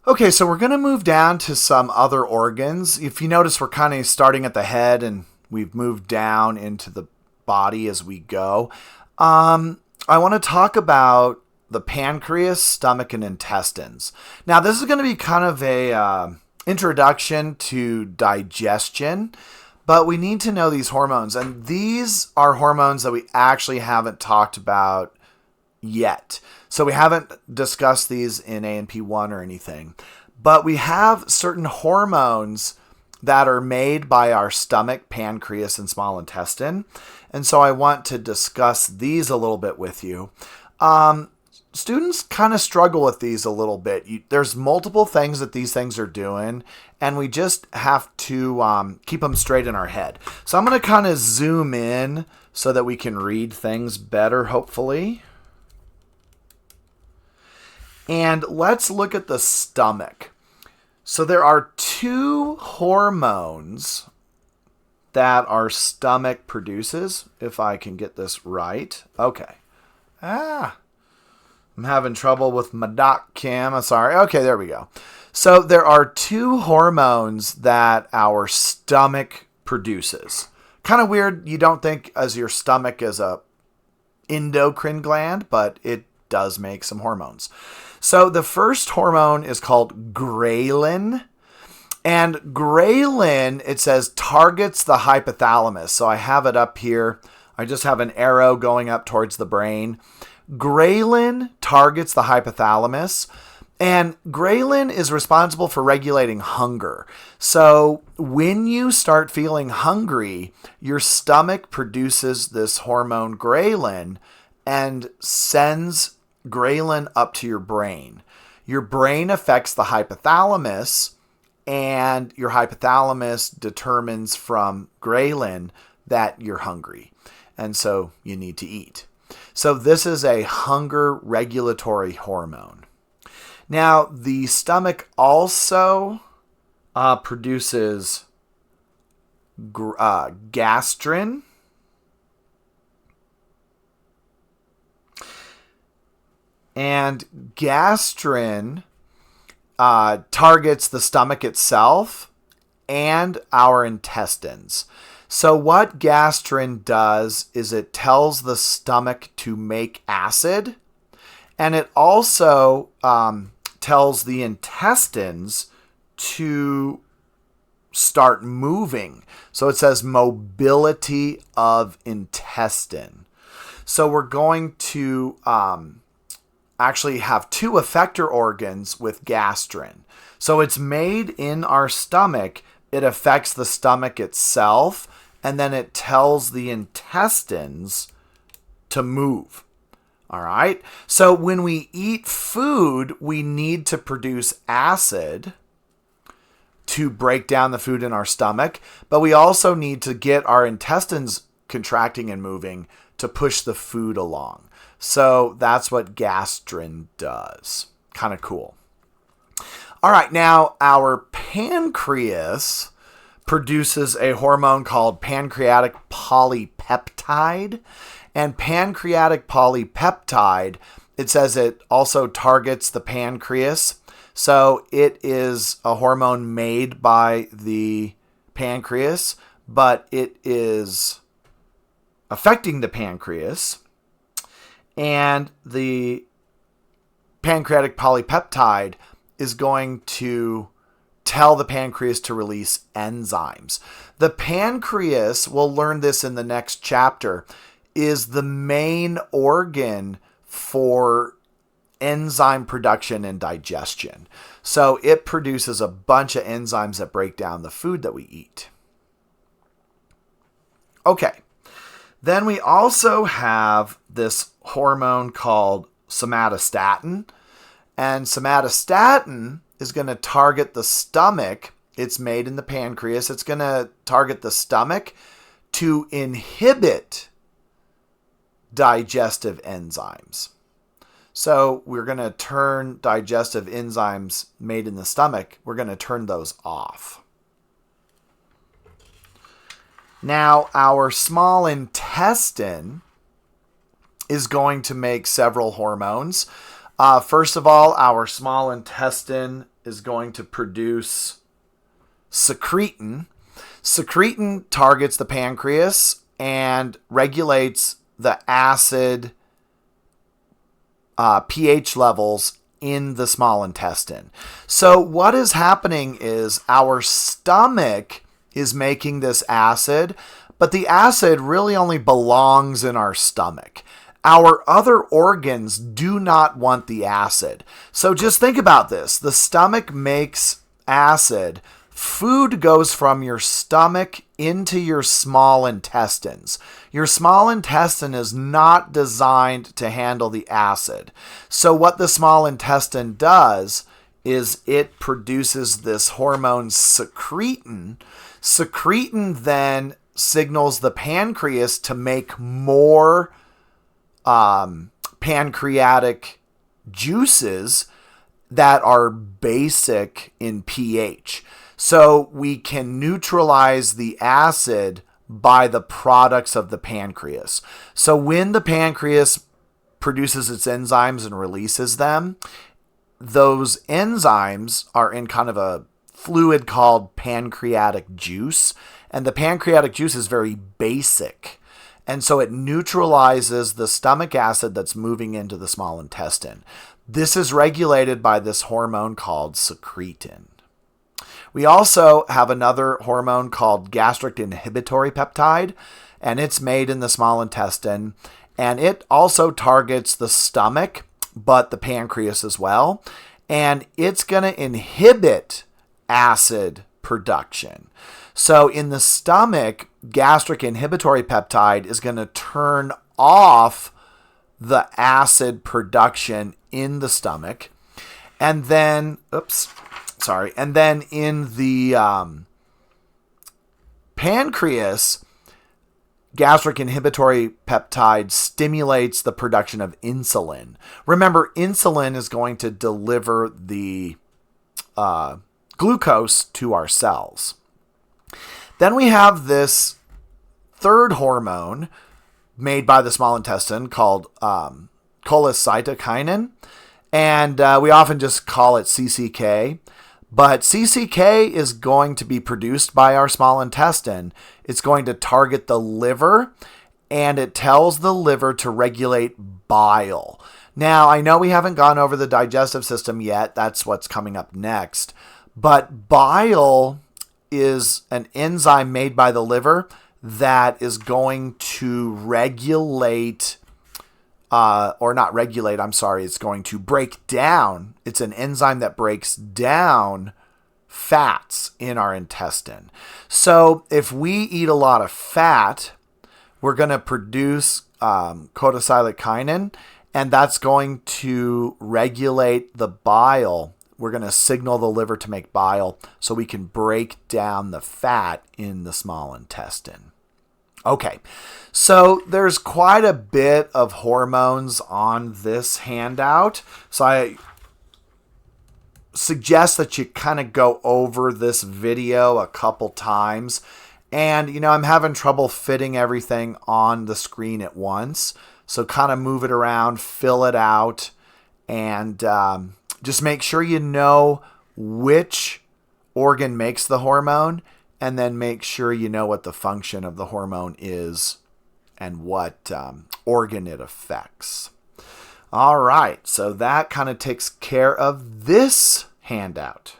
Okay, so we're going to move down to some other organs. If you notice, we're kind of starting at the head and we've moved down into the body as we go. I want to talk about the pancreas, stomach, and intestines. Now, this is going to be kind of a introduction to digestion, but we need to know these hormones. And these are hormones that we actually haven't talked about yet. So we haven't discussed these in A&P1 or anything, but we have certain hormones that are made by our stomach, pancreas, and small intestine. And so I want to discuss these a little bit with you. Students kind of struggle with these a little bit. There's multiple things that these things are doing, and we just have to keep them straight in our head. So I'm going to kind of zoom in so that we can read things better, hopefully. And let's look at the stomach. So there are two hormones that our stomach produces, if I can get this right. Okay. I'm having trouble with my doc cam. I'm sorry. Okay, there we go. So there are two hormones that our stomach produces. Kind of weird. You don't think as your stomach is a endocrine gland, but it does make some hormones. So the first hormone is called ghrelin. And ghrelin, it says, targets the hypothalamus. So I have it up here. I just have an arrow going up towards the brain. Ghrelin targets the hypothalamus. And ghrelin is responsible for regulating hunger. So when you start feeling hungry, your stomach produces this hormone ghrelin and sends ghrelin up to your brain. Your brain affects the hypothalamus, and your hypothalamus determines from ghrelin that you're hungry. And so you need to eat. So this is a hunger regulatory hormone. Now, the stomach also produces gastrin. And gastrin targets the stomach itself and our intestines. So what gastrin does is it tells the stomach to make acid, and it also tells the intestines to start moving. So it says mobility of intestine. So we're going to actually have two effector organs with gastrin. So it's made in our stomach. It affects the stomach itself, and then it tells the intestines to move. All right. So when we eat food, we need to produce acid to break down the food in our stomach, but we also need to get our intestines contracting and moving to push the food along. So that's what gastrin does. Kind of cool. All right, now our pancreas produces a hormone called pancreatic polypeptide. And pancreatic polypeptide, it says it also targets the pancreas. So it is a hormone made by the pancreas, but it is affecting the pancreas. And the pancreatic polypeptide is going to tell the pancreas to release enzymes. The pancreas, we'll learn this in the next chapter, is the main organ for enzyme production and digestion. So it produces a bunch of enzymes that break down the food that we eat. Okay. Then we also have this hormone called somatostatin. And somatostatin is going to target the stomach. It's made in the pancreas. It's going to target the stomach to inhibit digestive enzymes. So we're going to turn digestive enzymes made in the stomach, we're going to turn those off. Now, our small intestine is going to make several hormones. First of all, our small intestine is going to produce secretin. Secretin targets the pancreas and regulates the acid pH levels in the small intestine. So what is happening is our stomach is making this acid, but the acid really only belongs in our stomach. Our other organs do not want the acid. So just think about this. The stomach makes acid. Food goes from your stomach into your small intestines. Your small intestine is not designed to handle the acid. So what the small intestine does is it produces this hormone secretin. Secretin then signals the pancreas to make more pancreatic juices that are basic in pH. So we can neutralize the acid by the products of the pancreas. So when the pancreas produces its enzymes and releases them, those enzymes are in kind of a fluid called pancreatic juice. And the pancreatic juice is very basic. And so it neutralizes the stomach acid that's moving into the small intestine. This is regulated by this hormone called secretin. We also have another hormone called gastric inhibitory peptide, and it's made in the small intestine. And it also targets the stomach, but the pancreas as well. And it's going to inhibit acid production. So in the stomach, gastric inhibitory peptide is going to turn off the acid production in the stomach. And then, and then in the pancreas, gastric inhibitory peptide stimulates the production of insulin. Remember, insulin is going to deliver the glucose to our cells. Then we have this third hormone made by the small intestine called cholecytokinin, and we often just call it CCK. But CCK is going to be produced by our small intestine. It's going to target the liver, and it tells the liver to regulate bile. Now, I know we haven't gone over the digestive system yet. That's what's coming up next. But bile is an enzyme made by the liver that is going to regulate, it's going to break down. It's an enzyme that breaks down fats in our intestine. So if we eat a lot of fat, we're going to produce cholecytokinin, and that's going to regulate the bile. We're going to signal the liver to make bile so we can break down the fat in the small intestine. Okay, so there's quite a bit of hormones on this handout. So I suggest that you kind of go over this video a couple times. And, I'm having trouble fitting everything on the screen at once. So kind of move it around, fill it out, and just make sure you know which organ makes the hormone, and then make sure you know what the function of the hormone is and what organ it affects. All right, so that kind of takes care of this handout.